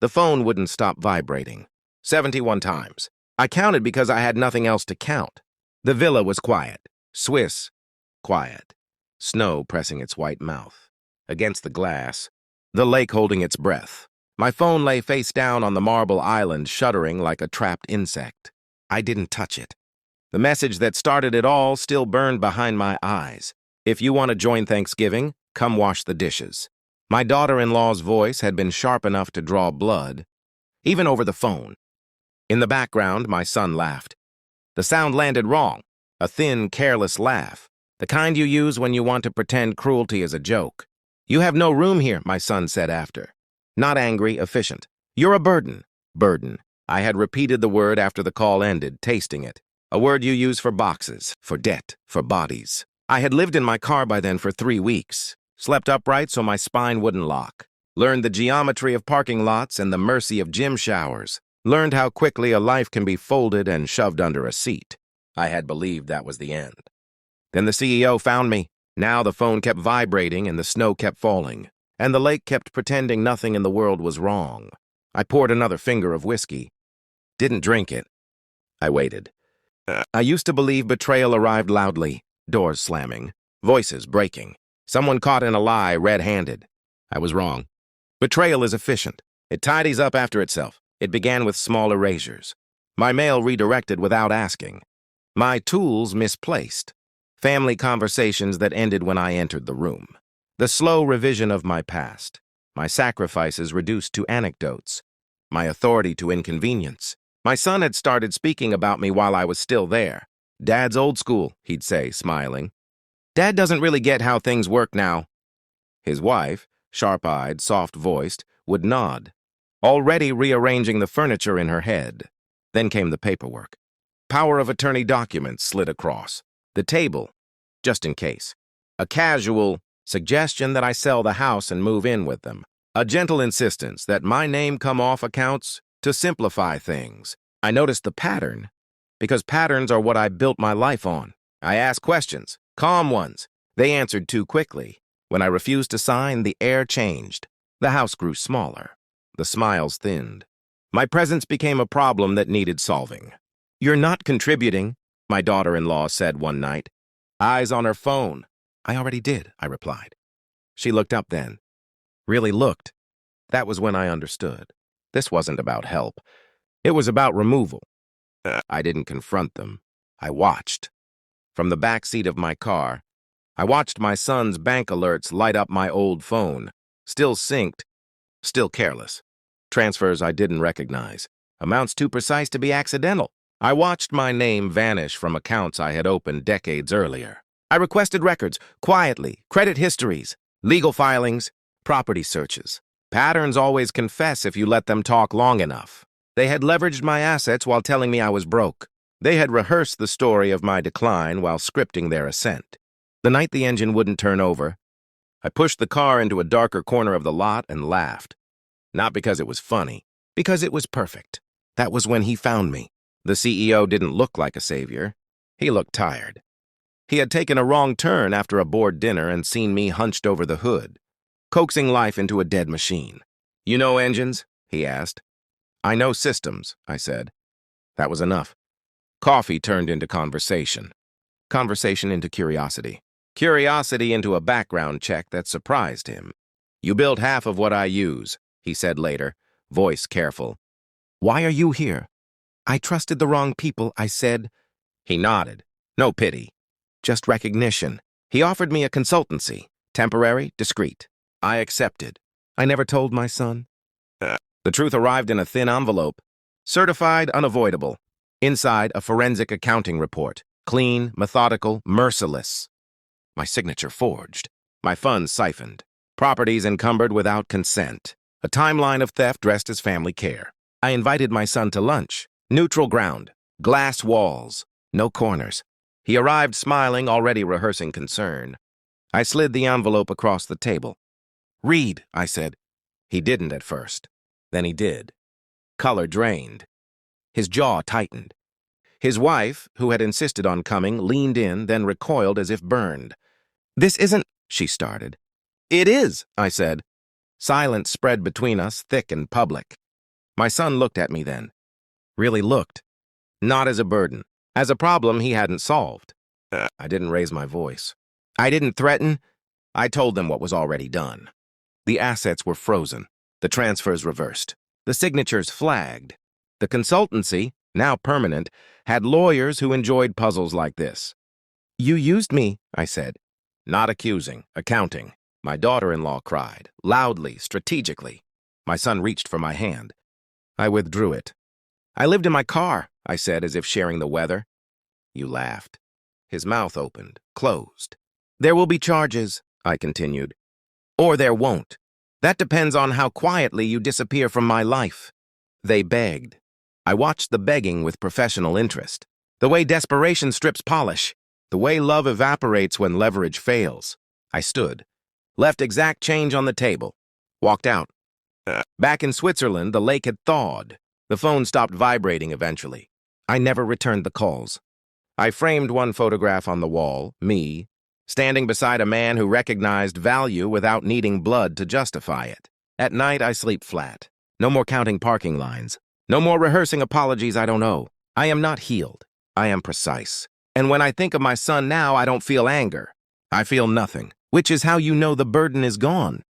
The phone wouldn't stop vibrating. 71 times. I counted because I had nothing else to count. The villa was quiet. Swiss. Quiet. Snow pressing its white mouth. Against the glass. The lake holding its breath. My phone lay face down on the marble island, shuddering like a trapped insect. I didn't touch it. The message that started it all still burned behind my eyes. If you want to join Thanksgiving, come wash the dishes. My daughter-in-law's voice had been sharp enough to draw blood, even over the phone. In the background, my son laughed. The sound landed wrong, a thin, careless laugh, the kind you use when you want to pretend cruelty is a joke. You have no room here, my son said after. Not angry, efficient. You're a burden. Burden. I had repeated the word after the call ended, tasting it. A word you use for boxes, for debt, for bodies. I had lived in my car by then for 3 weeks. Slept upright so my spine wouldn't lock. Learned the geometry of parking lots and the mercy of gym showers. Learned how quickly a life can be folded and shoved under a seat. I had believed that was the end. Then the CEO found me. Now the phone kept vibrating and the snow kept falling. And the lake kept pretending nothing in the world was wrong. I poured another finger of whiskey. Didn't drink it. I waited. I used to believe betrayal arrived loudly. Doors slamming. Voices breaking. Someone caught in a lie red-handed. I was wrong. Betrayal is efficient. It tidies up after itself. It began with small erasures. My mail redirected without asking. My tools misplaced. Family conversations that ended when I entered the room. The slow revision of my past. My sacrifices reduced to anecdotes. My authority to inconvenience. My son had started speaking about me while I was still there. Dad's old school, he'd say, smiling. Dad doesn't really get how things work now. His wife, sharp-eyed, soft-voiced, would nod, already rearranging the furniture in her head. Then came the paperwork. Power of attorney documents slid across. The table, just in case. A casual suggestion that I sell the house and move in with them. A gentle insistence that my name come off accounts to simplify things. I noticed the pattern, because patterns are what I built my life on. I asked questions, calm ones. They answered too quickly. When I refused to sign, the air changed. The house grew smaller. The smiles thinned. My presence became a problem that needed solving. You're not contributing, my daughter-in-law said one night. Eyes on her phone. I already did, I replied. She looked up then. Really looked. That was when I understood. This wasn't about help. It was about removal. I didn't confront them. I watched. From the back seat of my car, I watched my son's bank alerts light up my old phone. Still synced, still careless. Transfers I didn't recognize. Amounts too precise to be accidental. I watched my name vanish from accounts I had opened decades earlier. I requested records, quietly, credit histories, legal filings, property searches. Patterns always confess if you let them talk long enough. They had leveraged my assets while telling me I was broke. They had rehearsed the story of my decline while scripting their ascent. The night the engine wouldn't turn over, I pushed the car into a darker corner of the lot and laughed. Not because it was funny, because it was perfect. That was when he found me. The CEO didn't look like a savior. He looked tired. He had taken a wrong turn after a bored dinner and seen me hunched over the hood, coaxing life into a dead machine. You know engines? He asked. I know systems, I said. That was enough. Coffee turned into conversation. Conversation into curiosity. Curiosity into a background check that surprised him. You build half of what I use, he said later, voice careful. Why are you here? I trusted the wrong people, I said. He nodded. No pity. Just recognition. He offered me a consultancy. Temporary, discreet. I accepted. I never told my son. The truth arrived in a thin envelope. Certified unavoidable. Inside, a forensic accounting report. Clean, methodical, merciless. My signature forged. My funds siphoned. Properties encumbered without consent. A timeline of theft dressed as family care. I invited my son to lunch. Neutral ground. Glass walls. No corners. He arrived smiling, already rehearsing concern. I slid the envelope across the table. Read, I said. He didn't at first. Then he did. Color drained. His jaw tightened. His wife, who had insisted on coming, leaned in, then recoiled as if burned. This isn't, she started. It is, I said. Silence spread between us, thick and public. My son looked at me then. Really looked. Not as a burden. As a problem he hadn't solved. I didn't raise my voice. I didn't threaten. I told them what was already done. The assets were frozen. The transfers reversed. The signatures flagged. The consultancy, now permanent, had lawyers who enjoyed puzzles like this. "You used me," I said. "Not accusing, accounting." My daughter-in-law cried, loudly, strategically. My son reached for my hand. I withdrew it. "I lived in my car," I said, as if sharing the weather. You laughed. His mouth opened, closed. "There will be charges," I continued. "Or there won't. That depends on how quietly you disappear from my life." They begged. I watched the begging with professional interest. The way desperation strips polish. The way love evaporates when leverage fails. I stood, left exact change on the table, walked out. Back in Switzerland, the lake had thawed. The phone stopped vibrating eventually. I never returned the calls. I framed one photograph on the wall, me, standing beside a man who recognized value without needing blood to justify it. At night, I sleep flat. No more counting parking lines. No more rehearsing apologies I don't owe. I am not healed. I am precise. And when I think of my son now, I don't feel anger. I feel nothing, which is how you know the burden is gone.